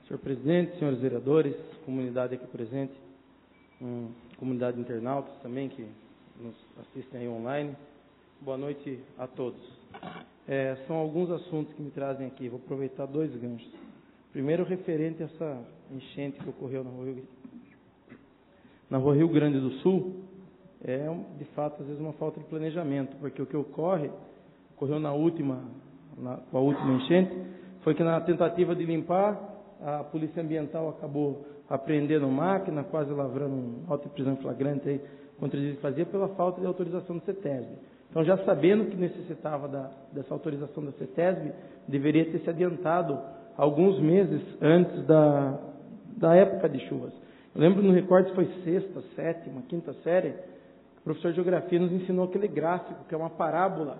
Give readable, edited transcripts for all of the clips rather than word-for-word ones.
Senhor presidente, senhores vereadores, comunidade aqui presente, comunidade de internautas também que nos assistem aí online, boa noite a todos. São alguns assuntos que me trazem aqui, vou aproveitar dois ganchos. Primeiro, referente a essa enchente que ocorreu na Rua Rio Grande do Sul, de fato, às vezes uma falta de planejamento, porque o que ocorreu com a última enchente, foi que na tentativa de limpar, a Polícia Ambiental acabou apreendendo máquina, quase lavrando um auto de prisão flagrante aí, contra o que fazia pela falta de autorização do CETESB. Então, já sabendo que necessitava dessa autorização da CETESB, deveria ter se adiantado alguns meses antes da época de chuvas. Eu lembro no recorte, foi sexta, sétima, quinta série, o professor de Geografia nos ensinou aquele gráfico, que é uma parábola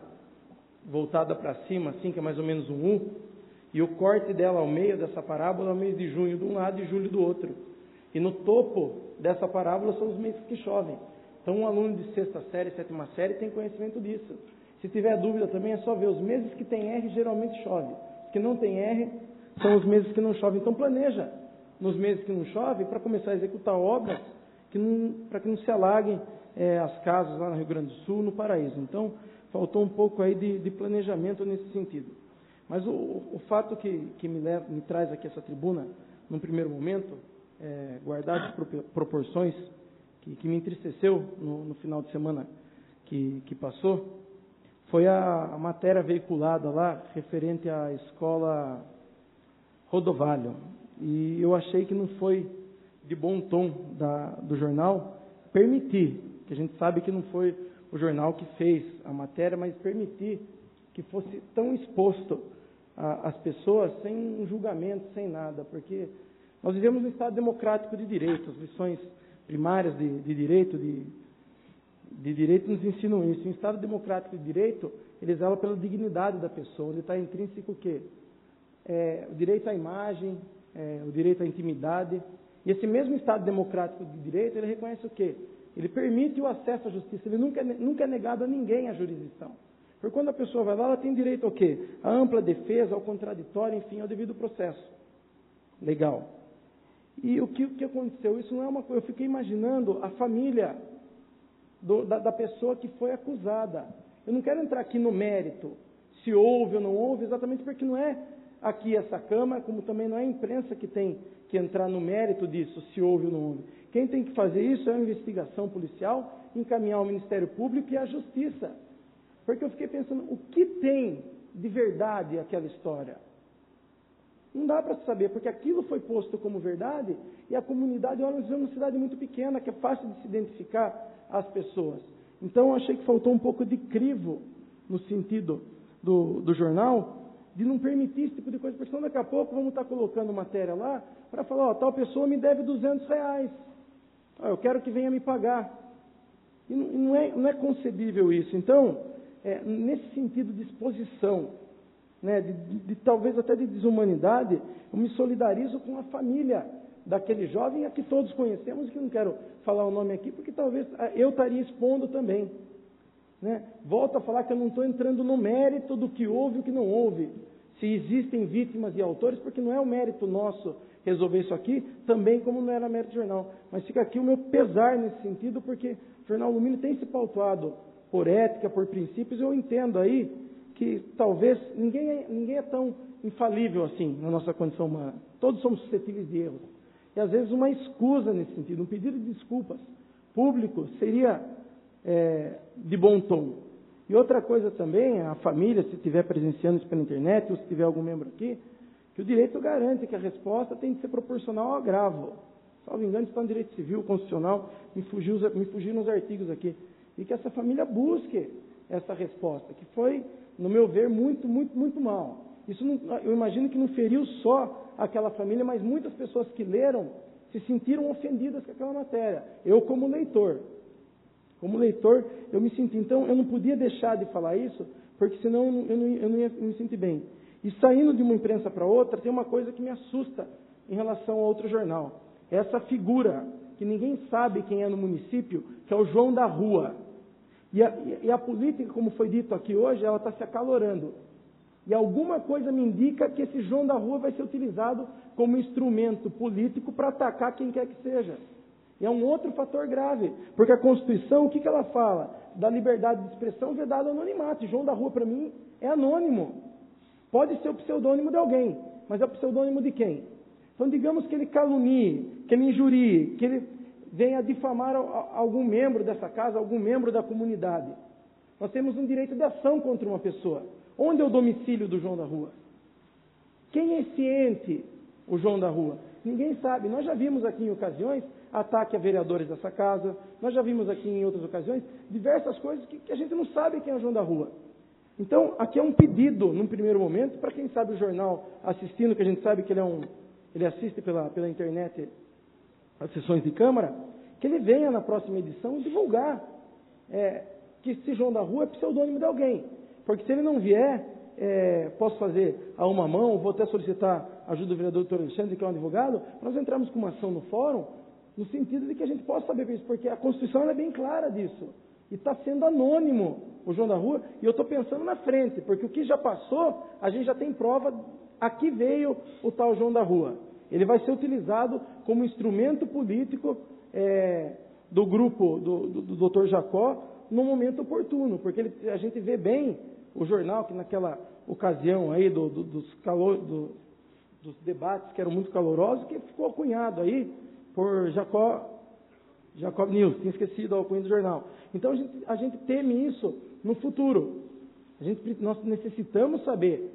voltada para cima, assim, que é mais ou menos um U, e o corte dela ao meio dessa parábola é o mês de junho de um lado e julho do outro. E no topo dessa parábola são os meses que chovem. Então, um aluno de sexta série, sétima série tem conhecimento disso. Se tiver dúvida também, é só ver. Os meses que tem R geralmente chove. Os que não tem R são os meses que não chovem. Então, planeja nos meses que não chove para começar a executar obras para que não se alaguem as casas lá no Rio Grande do Sul, no Paraíso. Então, faltou um pouco aí de planejamento nesse sentido. Mas o fato que me traz aqui essa tribuna, num primeiro momento, guardado as proporções, que me entristeceu no final de semana que passou, foi a matéria veiculada lá, referente à escola Rodovalho. E eu achei que não foi de bom tom do jornal permitir, que a gente sabe que não foi o jornal que fez a matéria, mas permitir que fosse tão exposto as pessoas sem um julgamento, sem nada, porque nós vivemos um Estado democrático de direito, as lições primárias de direito nos ensinam isso. Em Estado democrático de direito, ele zela pela dignidade da pessoa, onde está intrínseco o quê? O direito à imagem, o direito à intimidade, e esse mesmo Estado democrático de direito, ele reconhece o quê? Ele permite o acesso à justiça, ele nunca é negado a ninguém a jurisdição. Porque quando a pessoa vai lá, ela tem direito ao quê? A ampla defesa, ao contraditório, enfim, ao devido processo. Legal. E o que aconteceu? Isso não é uma coisa... Eu fiquei imaginando a família da pessoa que foi acusada. Eu não quero entrar aqui no mérito, se houve ou não houve, exatamente porque não é aqui essa Câmara, como também não é a imprensa que tem que entrar no mérito disso, se houve ou não houve. Quem tem que fazer isso é a investigação policial, encaminhar ao Ministério Público e a Justiça. Porque eu fiquei pensando, o que tem de verdade aquela história? Não dá para saber, porque aquilo foi posto como verdade e a comunidade, olha, nós vivemos uma cidade muito pequena, que é fácil de se identificar as pessoas. Então, eu achei que faltou um pouco de crivo no sentido do jornal, de não permitir esse tipo de coisa, porque senão daqui a pouco vamos estar colocando matéria lá para falar, tal pessoa me deve R$200. Eu quero que venha me pagar. E não é concebível isso. Então, nesse sentido de exposição, né, de talvez até de desumanidade, eu me solidarizo com a família daquele jovem a que todos conhecemos, que não quero falar o nome aqui, porque talvez eu estaria expondo também. Né? Volto a falar que eu não estou entrando no mérito do que houve e o que não houve, se existem vítimas e autores, porque não é o mérito nosso resolver isso aqui, também como não era mérito do jornal. Mas fica aqui o meu pesar nesse sentido, porque o jornal Lumínio tem se pautuado por ética, por princípios. Eu entendo aí que talvez ninguém é tão infalível assim na nossa condição humana. Todos somos suscetíveis de erros. E às vezes uma escusa nesse sentido, um pedido de desculpas público seria de bom tom. E outra coisa também, a família, se estiver presenciando isso pela internet, ou se tiver algum membro aqui, que o direito garante que a resposta tem de ser proporcional ao agravo. Salvo engano, está no direito civil, constitucional, me fugiram os artigos aqui. E que essa família busque essa resposta, que foi, no meu ver, muito, muito, muito mal. Isso eu imagino que não feriu só aquela família, mas muitas pessoas que leram se sentiram ofendidas com aquela matéria. Eu, como leitor, eu me senti. Então, eu não podia deixar de falar isso, porque senão eu não ia me sentir bem. E saindo de uma imprensa para outra, tem uma coisa que me assusta em relação a outro jornal. Essa figura, que ninguém sabe quem é no município, que é o João da Rua. E a política, como foi dito aqui hoje, ela está se acalorando. E alguma coisa me indica que esse João da Rua vai ser utilizado como instrumento político para atacar quem quer que seja. E é um outro fator grave, porque a Constituição, o que ela fala? Da liberdade de expressão vedada ao anonimato. E João da Rua, para mim, é anônimo. Pode ser o pseudônimo de alguém, mas é o pseudônimo de quem? Então, digamos que ele calunie, que ele injurie, que ele venha difamar algum membro dessa casa, algum membro da comunidade. Nós temos um direito de ação contra uma pessoa. Onde é o domicílio do João da Rua? Quem é esse ente, o João da Rua? Ninguém sabe. Nós já vimos aqui em ocasiões ataque a vereadores dessa casa, nós já vimos aqui em outras ocasiões diversas coisas que a gente não sabe quem é o João da Rua. Então, aqui é um pedido, num primeiro momento, para quem sabe o jornal assistindo, que a gente sabe que ele assiste pela internet as sessões de Câmara, que ele venha na próxima edição divulgar que esse João da Rua é pseudônimo de alguém. Porque se ele não vier, posso fazer a uma mão, vou até solicitar a ajuda do vereador Dr. Alexandre, que é um advogado, nós entramos com uma ação no fórum, no sentido de que a gente possa saber isso, porque a Constituição é bem clara disso. E está sendo anônimo o João da Rua, e eu estou pensando na frente, porque o que já passou, a gente já tem prova, aqui veio o tal João da Rua. Ele vai ser utilizado como instrumento político do grupo do Dr. Jacó no momento oportuno, porque a gente vê bem o jornal que naquela ocasião aí dos debates que eram muito calorosos, que ficou cunhado aí por Jacob News, tinha esquecido o cunho do jornal. Então a gente teme isso no futuro. Nós necessitamos saber,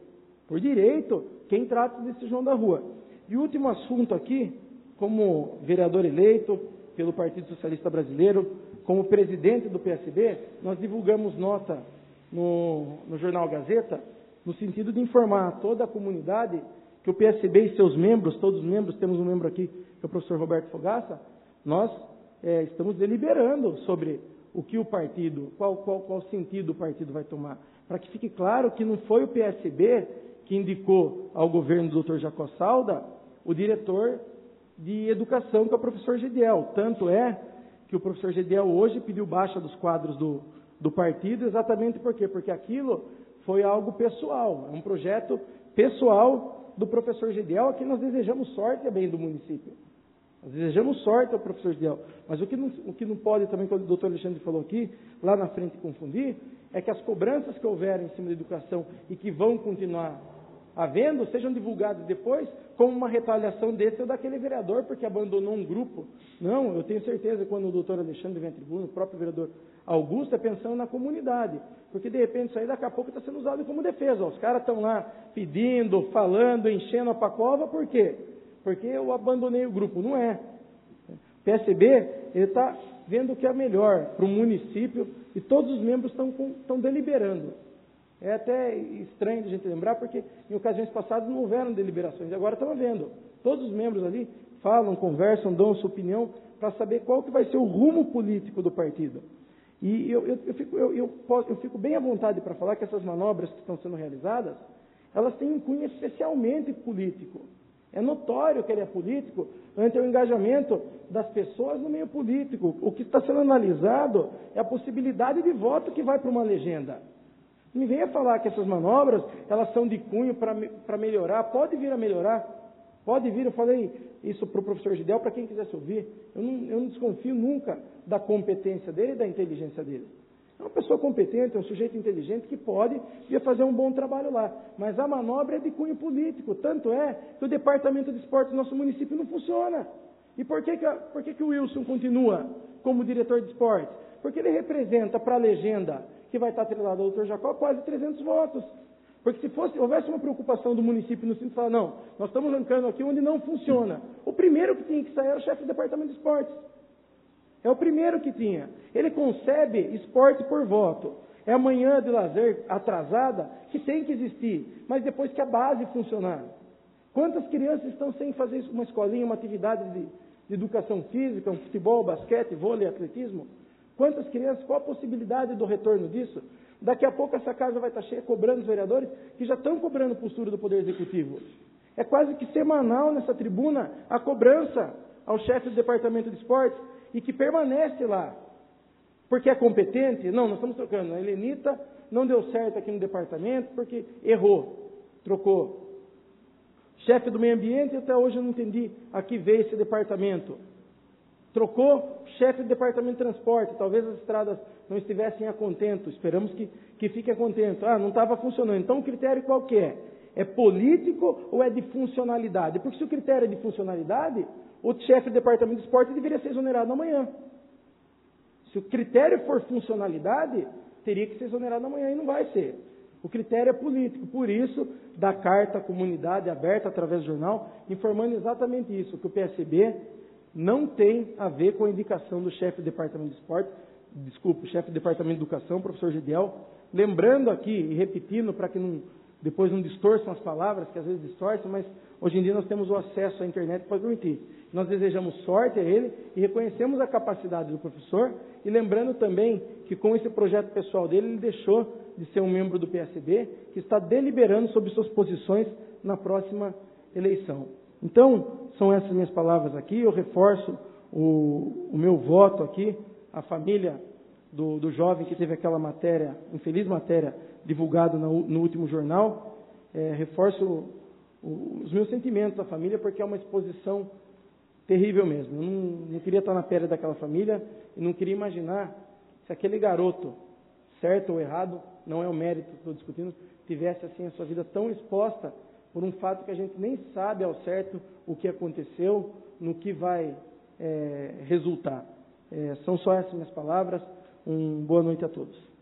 por direito, quem trata desse João da Rua. E o último assunto aqui, como vereador eleito pelo Partido Socialista Brasileiro, como presidente do PSB, nós divulgamos nota no Jornal Gazeta, no sentido de informar a toda a comunidade que o PSB e seus membros, todos os membros, temos um membro aqui, que é o professor Roberto Fogaça, nós estamos deliberando sobre o que o partido, qual sentido o partido vai tomar, para que fique claro que não foi o PSB que indicou ao governo do Dr. Jacó Salda o diretor de educação, que é o professor Gediel. Tanto é que o professor Gediel hoje pediu baixa dos quadros do partido, exatamente por quê? Porque aquilo foi algo pessoal, é um projeto pessoal do professor Gediel, a quem nós desejamos sorte e bem do município. Nós desejamos sorte ao professor Gediel, mas o que não pode também, como o doutor Alexandre falou aqui, lá na frente confundir, é que as cobranças que houverem em cima da educação e que vão continuar havendo, sejam divulgadas depois como uma retaliação desse ou daquele vereador, porque abandonou um grupo. Não, eu tenho certeza que quando o doutor Alexandre vem à tribuna, o próprio vereador Augusto, é pensando na comunidade, porque de repente isso aí daqui a pouco está sendo usado como defesa. Os caras estão lá pedindo, falando, enchendo a pacova, por quê? Porque eu abandonei o grupo. Não é. O PSB, ele está vendo o que é melhor para o município e todos os membros estão deliberando. É até estranho de a gente lembrar, porque em ocasiões passadas não houveram deliberações, e agora estão havendo. Todos os membros ali falam, conversam, dão a sua opinião para saber qual que vai ser o rumo político do partido. E eu fico bem à vontade para falar que essas manobras que estão sendo realizadas, elas têm um cunho especialmente político. É notório que ele é político ante o engajamento das pessoas no meio político. O que está sendo analisado é a possibilidade de voto que vai para uma legenda. Me venha falar que essas manobras, elas são de cunho para melhorar, pode vir a melhorar, pode vir, eu falei isso para o professor Gediel, para quem quisesse ouvir, eu não desconfio nunca da competência dele e da inteligência dele. É uma pessoa competente, é um sujeito inteligente que pode vir fazer um bom trabalho lá, mas a manobra é de cunho político, tanto é que o departamento de esportes do nosso município não funciona. E por que o Wilson continua como diretor de esportes? Porque ele representa para a legenda que vai estar atrelado ao Dr. Jacó quase 300 votos. Porque se houvesse uma preocupação do município no sentido de falar, não, nós estamos arrancando aqui onde não funciona. O primeiro que tinha que sair era o chefe do departamento de esportes. É o primeiro que tinha. Ele concebe esporte por voto. É a manhã de lazer atrasada que tem que existir, mas depois que a base funcionar. Quantas crianças estão sem fazer uma escolinha, uma atividade de educação física, um futebol, basquete, vôlei, atletismo? Quantas crianças, qual a possibilidade do retorno disso? Daqui a pouco essa casa vai estar cheia cobrando os vereadores que já estão cobrando postura do Poder Executivo. É quase que semanal nessa tribuna a cobrança ao chefe do Departamento de Esportes e que permanece lá. Porque é competente? Não, nós estamos trocando. A Helenita não deu certo aqui no departamento porque errou. Trocou. Chefe do meio ambiente, até hoje eu não entendi a que veio esse departamento. Trocou chefe do departamento de transporte, talvez as estradas não estivessem a contento, esperamos que fique a contento. Não estava funcionando. Então o critério qual que é? É político ou é de funcionalidade? Porque se o critério é de funcionalidade, o chefe do departamento de esporte deveria ser exonerado amanhã. Se o critério for funcionalidade, teria que ser exonerado amanhã e não vai ser. O critério é político, por isso, da carta à comunidade aberta através do jornal, informando exatamente isso, que o PSB não tem a ver com a indicação do chefe do departamento de esporte, o chefe do departamento de educação, professor Gidiel, lembrando aqui e repetindo para que depois não distorçam as palavras, que às vezes distorcem, mas hoje em dia nós temos o acesso à internet para permitir. Nós desejamos sorte a ele e reconhecemos a capacidade do professor, e lembrando também que com esse projeto pessoal dele, ele deixou de ser um membro do PSB, que está deliberando sobre suas posições na próxima eleição. Então, são essas minhas palavras aqui, eu reforço o meu voto aqui, a família do jovem que teve aquela matéria, infeliz matéria, divulgada no último jornal, reforço os meus sentimentos à família, porque é uma exposição terrível mesmo. Eu não queria estar na pele daquela família e não queria imaginar se aquele garoto, certo ou errado, não é o mérito que estou discutindo, tivesse assim a sua vida tão exposta por um fato que a gente nem sabe ao certo o que aconteceu, no que vai resultar. São só essas minhas palavras. Boa noite a todos.